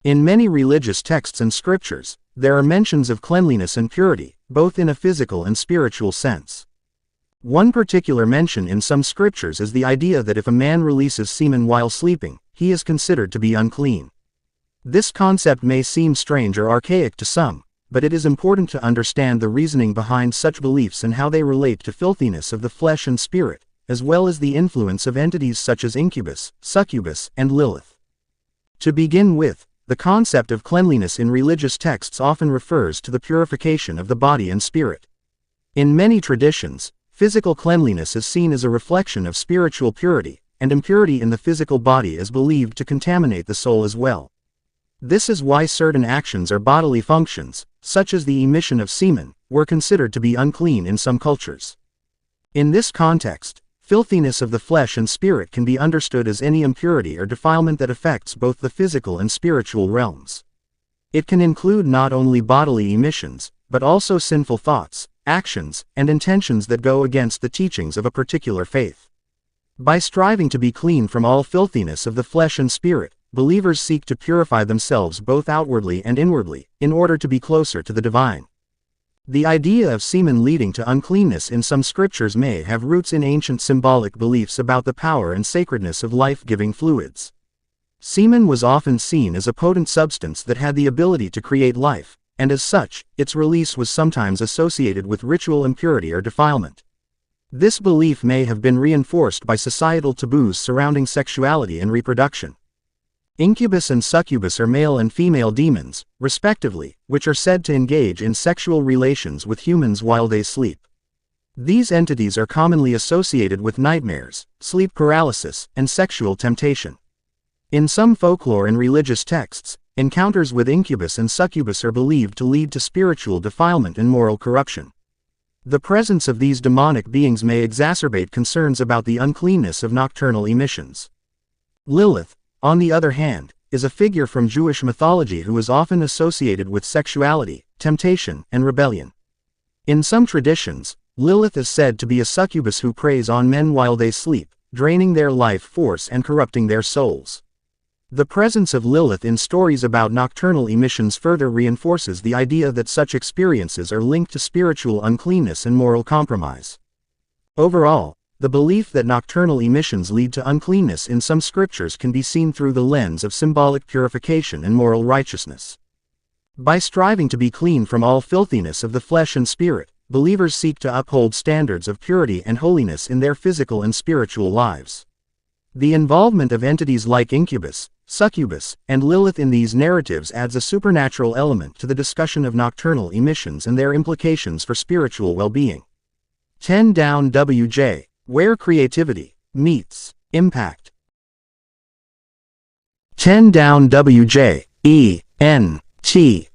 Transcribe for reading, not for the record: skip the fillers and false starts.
In many religious texts and scriptures, there are mentions of cleanliness and purity, both in a physical and spiritual sense. One particular mention in some scriptures is the idea that if a man releases semen while sleeping, he is considered to be unclean. This concept may seem strange or archaic to some, but it is important to understand the reasoning behind such beliefs and how they relate to filthiness of the flesh and spirit, as well as the influence of entities such as incubus, succubus, and Lilith. To begin with, the concept of cleanliness in religious texts often refers to the purification of the body and spirit. In many traditions, physical cleanliness is seen as a reflection of spiritual purity, and impurity in the physical body is believed to contaminate the soul as well. This is why certain actions or bodily functions, such as the emission of semen, were considered to be unclean in some cultures. In this context, filthiness of the flesh and spirit can be understood as any impurity or defilement that affects both the physical and spiritual realms. It can include not only bodily emissions, but also sinful thoughts, actions, and intentions that go against the teachings of a particular faith. By striving to be clean from all filthiness of the flesh and spirit, believers seek to purify themselves both outwardly and inwardly, in order to be closer to the divine. The idea of semen leading to uncleanness in some scriptures may have roots in ancient symbolic beliefs about the power and sacredness of life-giving fluids. Semen was often seen as a potent substance that had the ability to create life, and as such, its release was sometimes associated with ritual impurity or defilement. This belief may have been reinforced by societal taboos surrounding sexuality and reproduction. Incubus and succubus are male and female demons, respectively, which are said to engage in sexual relations with humans while they sleep. These entities are commonly associated with nightmares, sleep paralysis, and sexual temptation. In some folklore and religious texts, encounters with incubus and succubus are believed to lead to spiritual defilement and moral corruption. The presence of these demonic beings may exacerbate concerns about the uncleanness of nocturnal emissions. Lilith, on the other hand, is a figure from Jewish mythology who is often associated with sexuality, temptation, and rebellion. In some traditions, Lilith is said to be a succubus who preys on men while they sleep, draining their life force and corrupting their souls. The presence of Lilith in stories about nocturnal emissions further reinforces the idea that such experiences are linked to spiritual uncleanness and moral compromise. Overall, the belief that nocturnal emissions lead to uncleanness in some scriptures can be seen through the lens of symbolic purification and moral righteousness. By striving to be clean from all filthiness of the flesh and spirit, believers seek to uphold standards of purity and holiness in their physical and spiritual lives. The involvement of entities like incubus, succubus, and Lilith in these narratives adds a supernatural element to the discussion of nocturnal emissions and their implications for spiritual well-being. 10 down WJ. Where creativity meets impact. 10 down WJ. E. N. T.